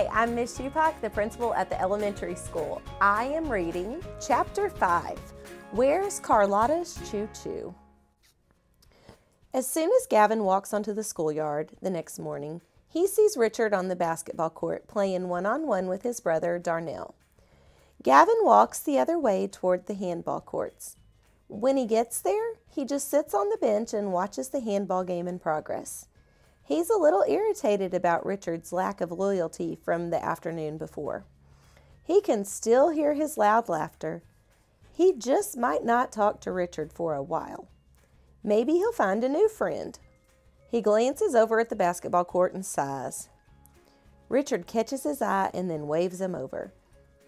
Hi, I'm Miss Shupak, the principal at the elementary school. I am reading Chapter 5, Where's Carlotta's Choo Choo? As soon as Gavin walks onto the schoolyard the next morning, he sees Richard on the basketball court playing one-on-one with his brother Darnell. Gavin walks the other way toward the handball courts. When he gets there, he just sits on the bench and watches the handball game in progress. He's a little irritated about Richard's lack of loyalty from the afternoon before. He can still hear his loud laughter. He just might not talk to Richard for a while. Maybe he'll find a new friend. He glances over at the basketball court and sighs. Richard catches his eye and then waves him over.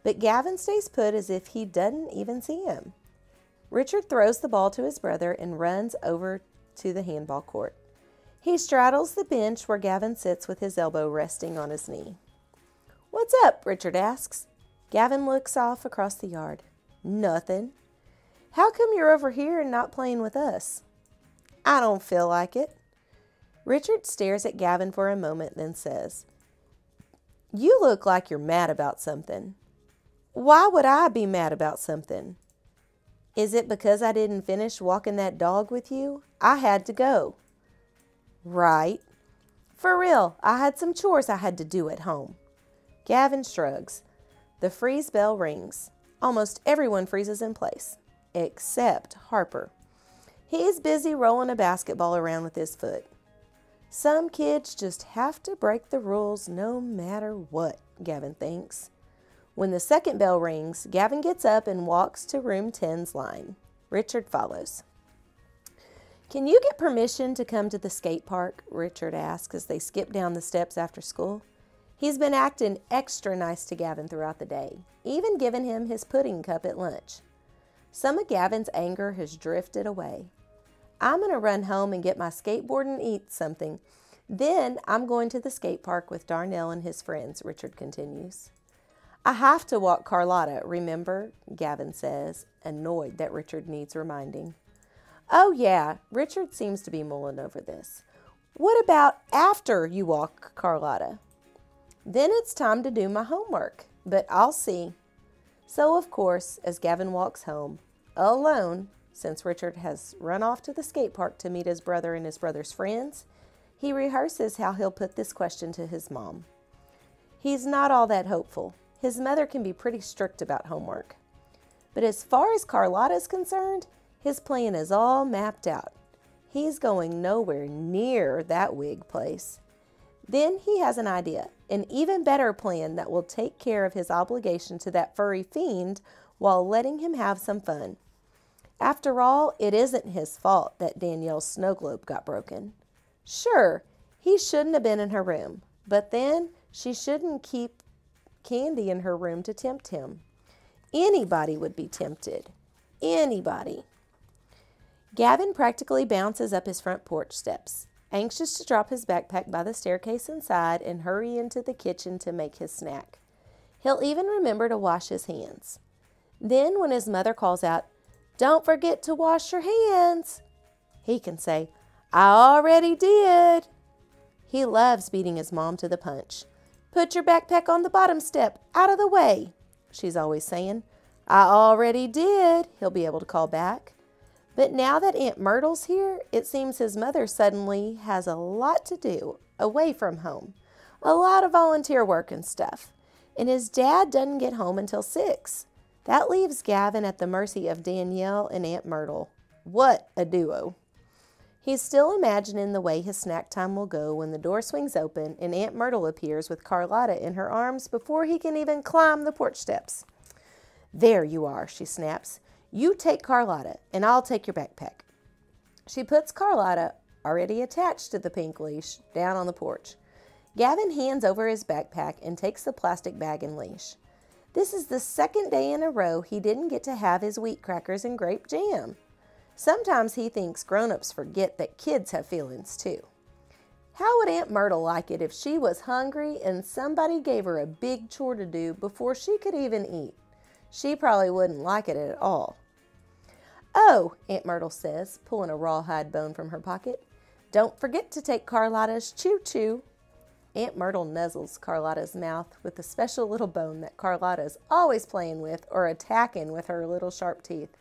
But Gavin stays put as if he doesn't even see him. Richard throws the ball to his brother and runs over to the handball court. He straddles the bench where Gavin sits with his elbow resting on his knee. "What's up?" Richard asks. Gavin looks off across the yard. "Nothing." "How come you're over here and not playing with us?" "I don't feel like it." Richard stares at Gavin for a moment, then says, "You look like you're mad about something." "Why would I be mad about something?" "Is it because I didn't finish walking that dog with you? I had to go." "Right." "For real, I had some chores I had to do at home." Gavin shrugs. The freeze bell rings. Almost everyone freezes in place, except Harper. He is busy rolling a basketball around with his foot. Some kids just have to break the rules no matter what, Gavin thinks. When the second bell rings, Gavin gets up and walks to room 10's line. Richard follows. "Can you get permission to come to the skate park?" Richard asks as they skip down the steps after school. He's been acting extra nice to Gavin throughout the day, even giving him his pudding cup at lunch. Some of Gavin's anger has drifted away. "I'm going to run home and get my skateboard and eat something. Then I'm going to the skate park with Darnell and his friends," Richard continues. "I have to walk Carlotta, remember?" Gavin says, annoyed that Richard needs reminding. "Oh yeah," Richard seems to be mulling over this. "What about after you walk Carlotta?" "Then it's time to do my homework, but I'll see." So of course, as Gavin walks home, alone, since Richard has run off to the skate park to meet his brother and his brother's friends, he rehearses how he'll put this question to his mom. He's not all that hopeful. His mother can be pretty strict about homework. But as far as Carlotta is concerned, his plan is all mapped out. He's going nowhere near that wig place. Then he has an idea, an even better plan that will take care of his obligation to that furry fiend while letting him have some fun. After all, it isn't his fault that Danielle's snow globe got broken. Sure, he shouldn't have been in her room, but then she shouldn't keep candy in her room to tempt him. Anybody would be tempted. Anybody. Gavin practically bounces up his front porch steps, anxious to drop his backpack by the staircase inside and hurry into the kitchen to make his snack. He'll even remember to wash his hands. Then when his mother calls out, "Don't forget to wash your hands," he can say, "I already did." He loves beating his mom to the punch. "Put your backpack on the bottom step, out of the way," she's always saying. "I already did," he'll be able to call back. But now that Aunt Myrtle's here, it seems his mother suddenly has a lot to do away from home. A lot of volunteer work and stuff. And his dad doesn't get home until 6. That leaves Gavin at the mercy of Danielle and Aunt Myrtle. What a duo. He's still imagining the way his snack time will go when the door swings open and Aunt Myrtle appears with Carlotta in her arms before he can even climb the porch steps. "There you are," she snaps. "You take Carlotta, and I'll take your backpack." She puts Carlotta, already attached to the pink leash, down on the porch. Gavin hands over his backpack and takes the plastic bag and leash. This is the second day in a row he didn't get to have his wheat crackers and grape jam. Sometimes he thinks grown-ups forget that kids have feelings too. How would Aunt Myrtle like it if she was hungry and somebody gave her a big chore to do before she could even eat? She probably wouldn't like it at all. "Oh," Aunt Myrtle says, pulling a rawhide bone from her pocket, "don't forget to take Carlotta's Choo Choo." Aunt Myrtle nuzzles Carlotta's mouth with a special little bone that Carlotta's always playing with or attacking with her little sharp teeth.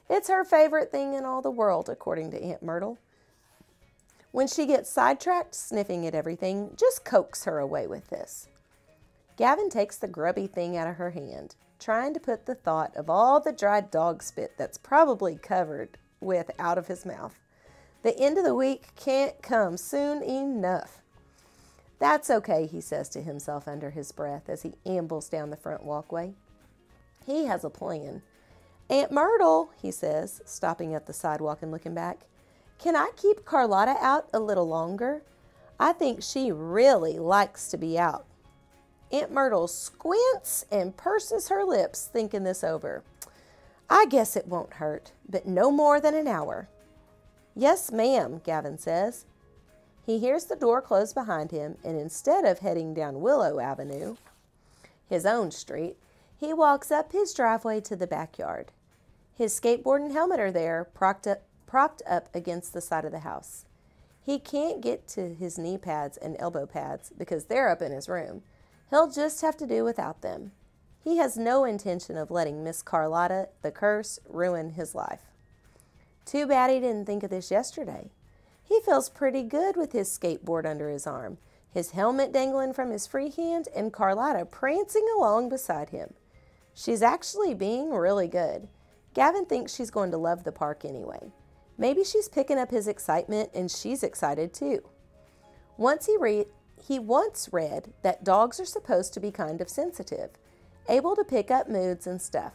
It's her favorite thing in all the world, according to Aunt Myrtle. When she gets sidetracked sniffing at everything, just coax her away with this. Gavin takes the grubby thing out of her hand, trying to put the thought of all the dried dog spit that's probably covered with out of his mouth. The end of the week can't come soon enough. That's okay, he says to himself under his breath as he ambles down the front walkway. He has a plan. Aunt Myrtle, he says, stopping at the sidewalk and looking back, can I keep Carlotta out a little longer? I think she really likes to be out. Aunt Myrtle squints and purses her lips, thinking this over. I guess it won't hurt, but no more than an hour. Yes, ma'am, Gavin says. He hears the door close behind him, and instead of heading down Willow Avenue, his own street, he walks up his driveway to the backyard. His skateboard and helmet are there, propped up against the side of the house. He can't get to his knee pads and elbow pads because they're up in his room. He'll just have to do without them. He has no intention of letting Miss Carlotta, the curse, ruin his life. Too bad he didn't think of this yesterday. He feels pretty good with his skateboard under his arm, his helmet dangling from his free hand, and Carlotta prancing along beside him. She's actually being really good. Gavin thinks she's going to love the park anyway. Maybe she's picking up his excitement and she's excited too. He once read that dogs are supposed to be kind of sensitive, able to pick up moods and stuff.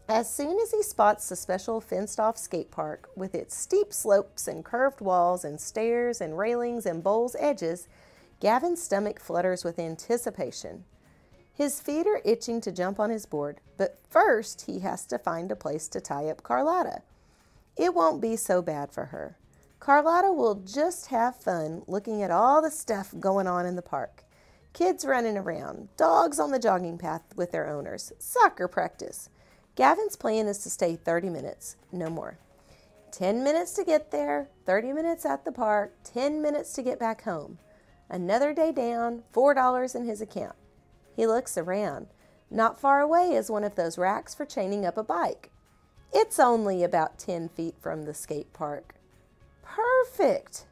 As soon as he spots the special fenced-off skate park with its steep slopes and curved walls and stairs and railings and bowls edges, Gavin's stomach flutters with anticipation. His feet are itching to jump on his board, but first he has to find a place to tie up Carlotta. It won't be so bad for her. Carlotta will just have fun looking at all the stuff going on in the park. Kids running around, dogs on the jogging path with their owners, soccer practice. Gavin's plan is to stay 30 minutes, no more. 10 minutes to get there, 30 minutes at the park, 10 minutes to get back home. Another day down, $4 in his account. He looks around. Not far away is one of those racks for chaining up a bike. It's only about 10 feet from the skate park. Perfect!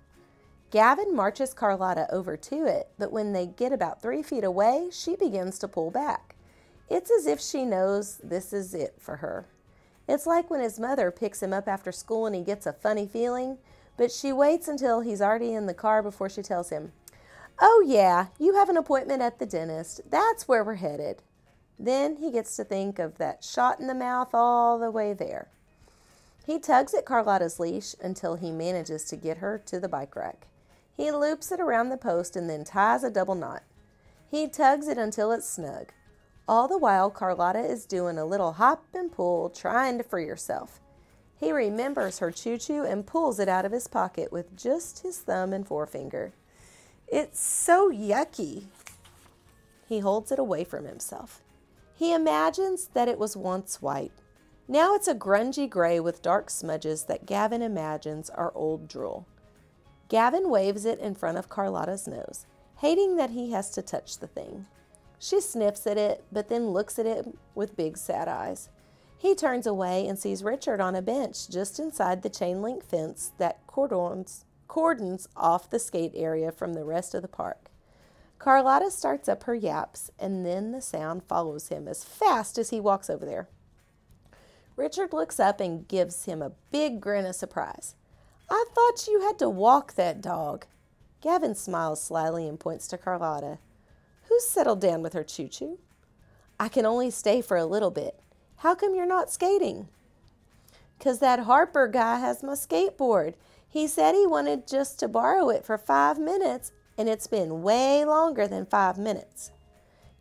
Gavin marches Carlotta over to it, but when they get about 3 feet away, she begins to pull back. It's as if she knows this is it for her. It's like when his mother picks him up after school and he gets a funny feeling, but she waits until he's already in the car before she tells him, "Oh yeah, you have an appointment at the dentist. That's where we're headed." Then he gets to think of that shot in the mouth all the way there. He tugs at Carlotta's leash until he manages to get her to the bike rack. He loops it around the post and then ties a double knot. He tugs it until it's snug. All the while, Carlotta is doing a little hop and pull, trying to free herself. He remembers her Choo Choo and pulls it out of his pocket with just his thumb and forefinger. It's so yucky. He holds it away from himself. He imagines that it was once white. Now it's a grungy gray with dark smudges that Gavin imagines are old drool. Gavin waves it in front of Carlotta's nose, hating that he has to touch the thing. She sniffs at it, but then looks at it with big sad eyes. He turns away and sees Richard on a bench just inside the chain-link fence that cordons off the skate area from the rest of the park. Carlotta starts up her yaps, and then the sound follows him as fast as he walks over there. Richard looks up and gives him a big grin of surprise. "I thought you had to walk that dog." Gavin smiles slyly and points to Carlotta. "Who's settled down with her Choo Choo?" "I can only stay for a little bit." "How come you're not skating?" "'Cause that Harper guy has my skateboard. He said he wanted just to borrow it for 5 minutes, and it's been way longer than 5 minutes.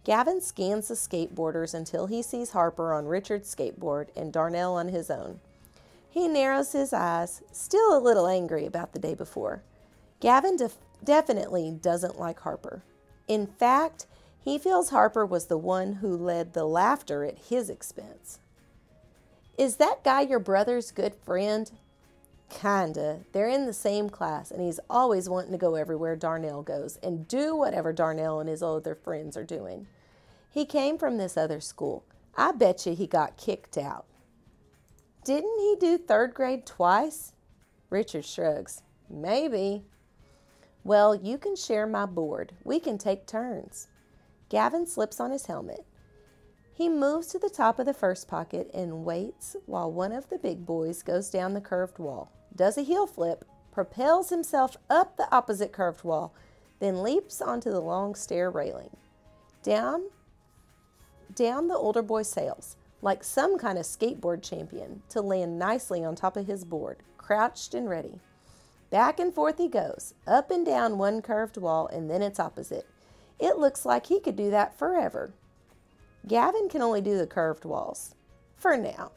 Gavin scans the skateboarders until he sees Harper on Richard's skateboard and Darnell on his own. He narrows his eyes, still a little angry about the day before. Gavin definitely doesn't like Harper. In fact, he feels Harper was the one who led the laughter at his expense. "Is that guy your brother's good friend?" Kinda. They're in the same class, and he's always wanting to go everywhere Darnell goes and do whatever Darnell and his other friends are doing. He came from this other school. I bet you he got kicked out. Didn't he do third grade twice? Richard shrugs. Maybe. Well, you can share my board. We can take turns. Gavin slips on his helmet. He moves to the top of the first pocket and waits while one of the big boys goes down the curved wall, does a heel flip, propels himself up the opposite curved wall, then leaps onto the long stair railing. Down the older boy sails, like some kind of skateboard champion, to land nicely on top of his board, crouched and ready. Back and forth he goes, up and down one curved wall and then its opposite. It looks like he could do that forever. Gavin can only do the curved walls, for now.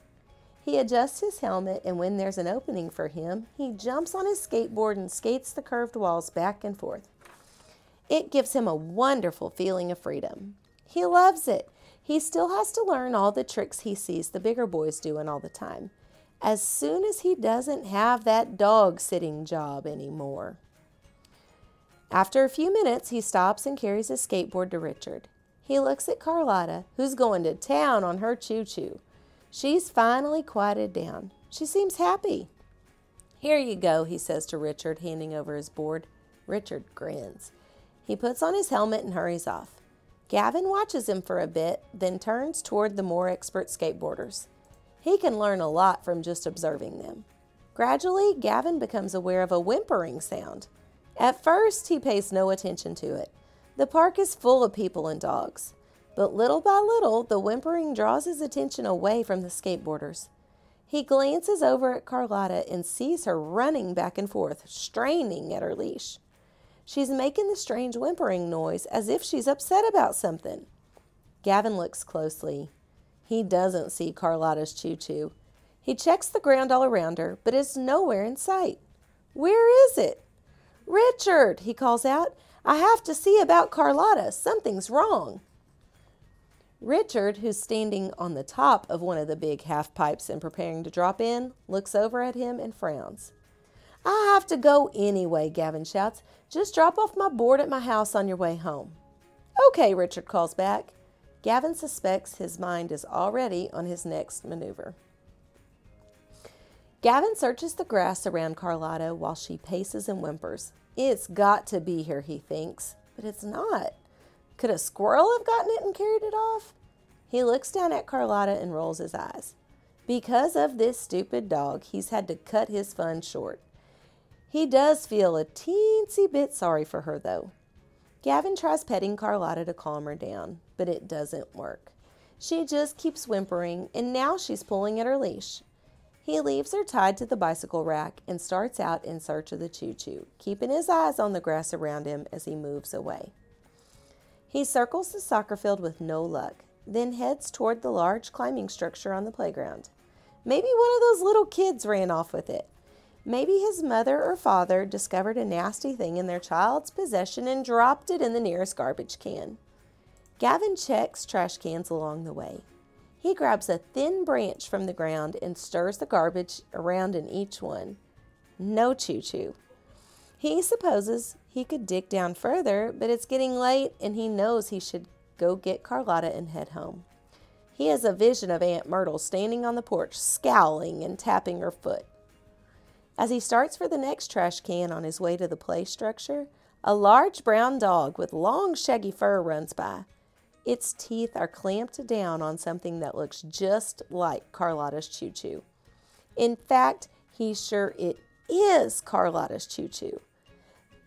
He adjusts his helmet, and when there's an opening for him, he jumps on his skateboard and skates the curved walls back and forth. It gives him a wonderful feeling of freedom. He loves it. He still has to learn all the tricks he sees the bigger boys doing all the time, as soon as he doesn't have that dog-sitting job anymore. After a few minutes, he stops and carries his skateboard to Richard. He looks at Carlotta, who's going to town on her Choo Choo. She's finally quieted down. She seems happy. Here you go, he says to Richard, handing over his board. Richard grins. He puts on his helmet and hurries off. Gavin watches him for a bit, then turns toward the more expert skateboarders. He can learn a lot from just observing them. Gradually, Gavin becomes aware of a whimpering sound. At first, he pays no attention to it. The park is full of people and dogs. But little by little, the whimpering draws his attention away from the skateboarders. He glances over at Carlotta and sees her running back and forth, straining at her leash. She's making the strange whimpering noise as if she's upset about something. Gavin looks closely. He doesn't see Carlotta's Choo Choo. He checks the ground all around her, but it's nowhere in sight. Where is it? Richard, he calls out. I have to see about Carlotta. Something's wrong. Richard, who's standing on the top of one of the big half pipes and preparing to drop in, looks over at him and frowns. I have to go anyway, Gavin shouts. Just drop off my board at my house on your way home. Okay, Richard calls back. Gavin suspects his mind is already on his next maneuver. Gavin searches the grass around Carlotta while she paces and whimpers. It's got to be here, he thinks, but it's not. Could a squirrel have gotten it and carried it off? He looks down at Carlotta and rolls his eyes. Because of this stupid dog, he's had to cut his fun short. He does feel a teensy bit sorry for her, though. Gavin tries petting Carlotta to calm her down, but it doesn't work. She just keeps whimpering, and now she's pulling at her leash. He leaves her tied to the bicycle rack and starts out in search of the Choo Choo, keeping his eyes on the grass around him as he moves away. He circles the soccer field with no luck, then heads toward the large climbing structure on the playground. Maybe one of those little kids ran off with it. Maybe his mother or father discovered a nasty thing in their child's possession and dropped it in the nearest garbage can. Gavin checks trash cans along the way. He grabs a thin branch from the ground and stirs the garbage around in each one. No Choo Choo. He supposes he could dig down further, but it's getting late and he knows he should go get Carlotta and head home. He has a vision of Aunt Myrtle standing on the porch, scowling and tapping her foot. As he starts for the next trash can on his way to the play structure, a large brown dog with long shaggy fur runs by. Its teeth are clamped down on something that looks just like Carlotta's Choo Choo. In fact, he's sure it is Carlotta's Choo Choo.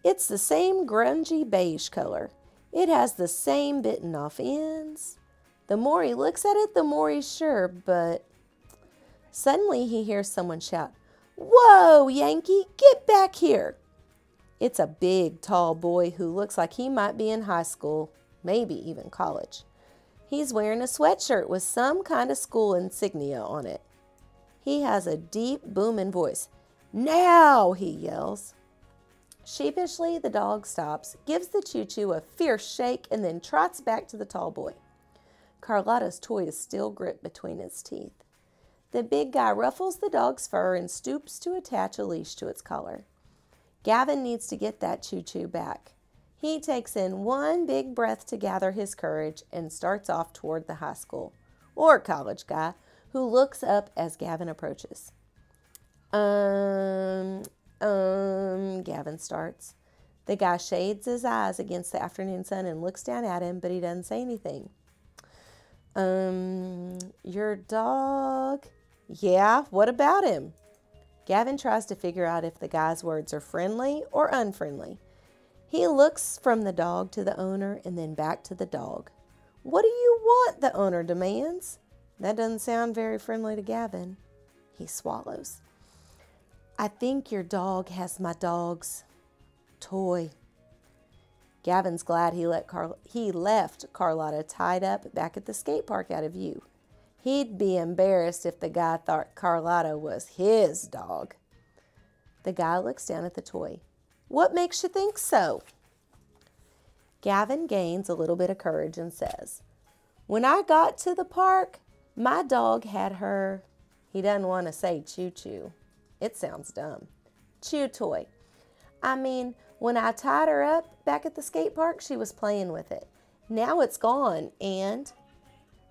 It's the same grungy beige color. It has the same bitten off ends. The more he looks at it, the more he's sure, but suddenly he hears someone shout, "Whoa, Yankee, get back here!" It's a big, tall boy who looks like he might be in high school, maybe even college. He's wearing a sweatshirt with some kind of school insignia on it. He has a deep, booming voice. "Now!" he yells. Sheepishly, the dog stops, gives the Choo Choo a fierce shake, and then trots back to the tall boy. Carlotta's toy is still gripped between its teeth. The big guy ruffles the dog's fur and stoops to attach a leash to its collar. Gavin needs to get that Choo Choo back. He takes in one big breath to gather his courage and starts off toward the high school, or college guy, who looks up as Gavin approaches. Gavin starts. The guy shades his eyes against the afternoon sun and looks down at him, but he doesn't say anything. Your dog? Yeah, what about him? Gavin tries to figure out if the guy's words are friendly or unfriendly. He looks from the dog to the owner and then back to the dog. What do you want? The owner demands. That doesn't sound very friendly to Gavin. He swallows. I think your dog has my dog's toy. Gavin's glad he left Carlotta tied up back at the skate park out of view. He'd be embarrassed if the guy thought Carlotta was his dog. The guy looks down at the toy. What makes you think so? Gavin gains a little bit of courage and says, when I got to the park, my dog had her, he doesn't want to say Choo Choo. It sounds dumb. Chew toy. I mean, when I tied her up back at the skate park, she was playing with it. Now it's gone, and...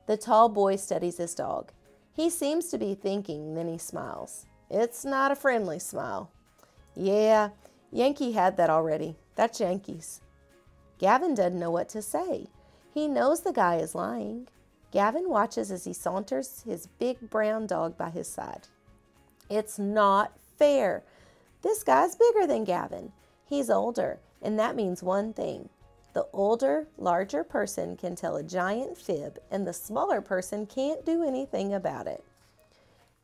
The tall boy studies his dog. He seems to be thinking, then he smiles. It's not a friendly smile. Yeah, Yankee had that already. That's Yankees. Gavin doesn't know what to say. He knows the guy is lying. Gavin watches as he saunters his big brown dog by his side. It's not fair. This guy's bigger than Gavin. He's older, and that means one thing. The older, larger person can tell a giant fib, and the smaller person can't do anything about it.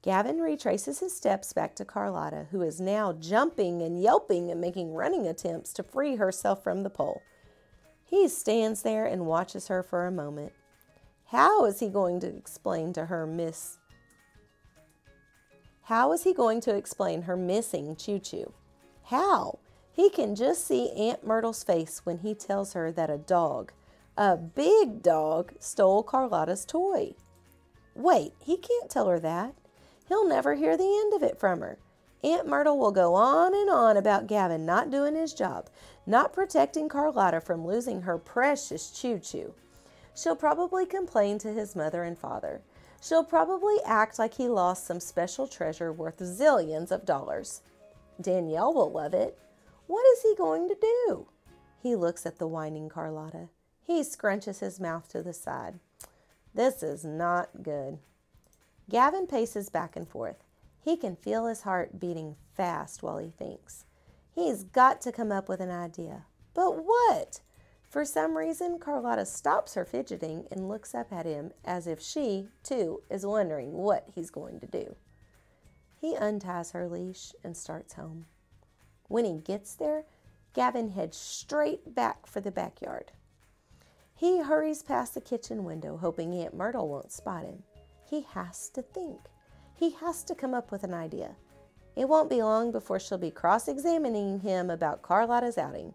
Gavin retraces his steps back to Carlotta, who is now jumping and yelping and making running attempts to free herself from the pole. He stands there and watches her for a moment. How is he going to explain her missing Choo Choo? How? He can just see Aunt Myrtle's face when he tells her that a big dog, stole Carlotta's toy. Wait, he can't tell her that. He'll never hear the end of it from her. Aunt Myrtle will go on and on about Gavin not doing his job, not protecting Carlotta from losing her precious Choo Choo. She'll probably complain to his mother and father. She'll probably act like he lost some special treasure worth zillions of dollars. Danielle will love it. What is he going to do? He looks at the whining Carlotta. He scrunches his mouth to the side. This is not good. Gavin paces back and forth. He can feel his heart beating fast while he thinks. He's got to come up with an idea. But what? For some reason, Carlotta stops her fidgeting and looks up at him as if she, too, is wondering what he's going to do. He unties her leash and starts home. When he gets there, Gavin heads straight back for the backyard. He hurries past the kitchen window, hoping Aunt Myrtle won't spot him. He has to think. He has to come up with an idea. It won't be long before she'll be cross-examining him about Carlotta's outing.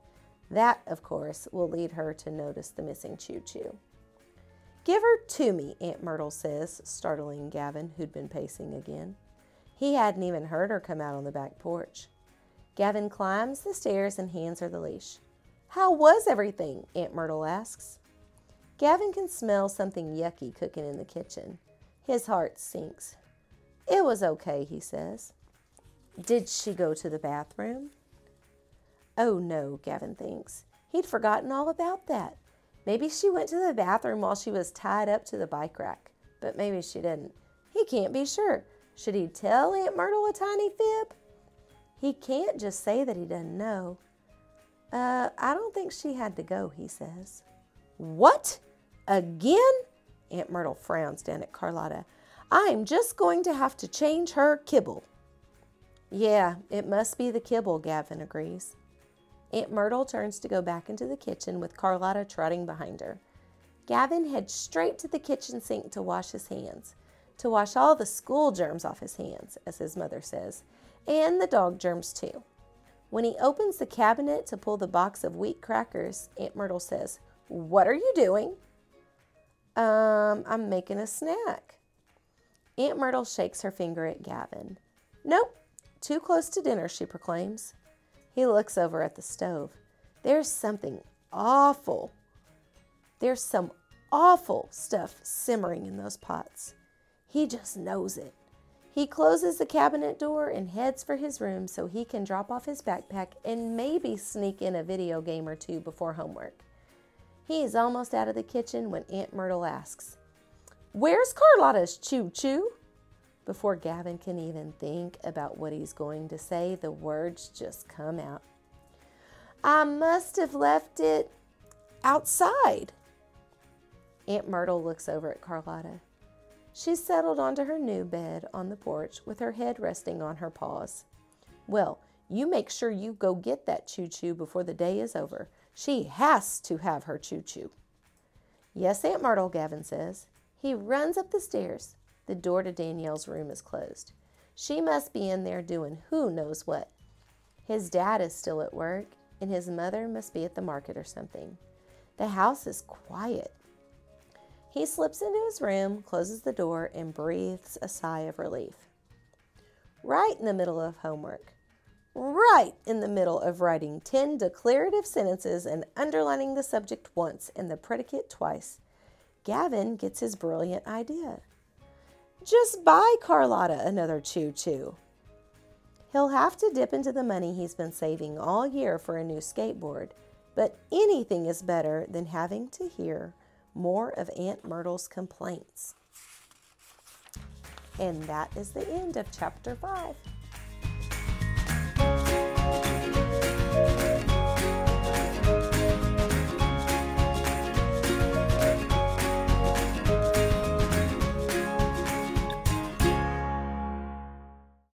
That, of course, will lead her to notice the missing Choo Choo. Give her to me, Aunt Myrtle says, startling Gavin, who'd been pacing again. He hadn't even heard her come out on the back porch. Gavin climbs the stairs and hands her the leash. How was everything? Aunt Myrtle asks. Gavin can smell something yucky cooking in the kitchen. His heart sinks. It was okay, he says. Did she go to the bathroom? Oh no, Gavin thinks. He'd forgotten all about that. Maybe she went to the bathroom while she was tied up to the bike rack. But maybe she didn't. He can't be sure. Should he tell Aunt Myrtle a tiny fib? He can't just say that he doesn't know. I don't think she had to go, he says. What? Again? Aunt Myrtle frowns down at Carlotta. I'm just going to have to change her kibble. Yeah, it must be the kibble, Gavin agrees. Aunt Myrtle turns to go back into the kitchen with Carlotta trotting behind her. Gavin heads straight to the kitchen sink to wash his hands. To wash all the school germs off his hands, as his mother says. And the dog germs too. When he opens the cabinet to pull the box of wheat crackers, Aunt Myrtle says, What are you doing? I'm making a snack. Aunt Myrtle shakes her finger at Gavin. Nope, too close to dinner, she proclaims. He looks over at the stove. There's some awful stuff simmering in those pots. He just knows it. He closes the cabinet door and heads for his room so he can drop off his backpack and maybe sneak in a video game or two before homework. He is almost out of the kitchen when Aunt Myrtle asks, Where's Carlotta's Choo Choo? Before Gavin can even think about what he's going to say, the words just come out. I must have left it outside. Aunt Myrtle looks over at Carlotta. She's settled onto her new bed on the porch with her head resting on her paws. Well, you make sure you go get that Choo Choo before the day is over. She has to have her Choo Choo. Yes, Aunt Myrtle, Gavin says. He runs up the stairs. The door to Danielle's room is closed. She must be in there doing who knows what. His dad is still at work, and his mother must be at the market or something. The house is quiet. He slips into his room, closes the door, and breathes a sigh of relief. Right in the middle of homework, right in the middle of writing 10 declarative sentences and underlining the subject once and the predicate twice, Gavin gets his brilliant idea. Just buy Carlotta another Choo Choo. He'll have to dip into the money he's been saving all year for a new skateboard, but anything is better than having to hear more of Aunt Myrtle's complaints. And that is the end of chapter 5.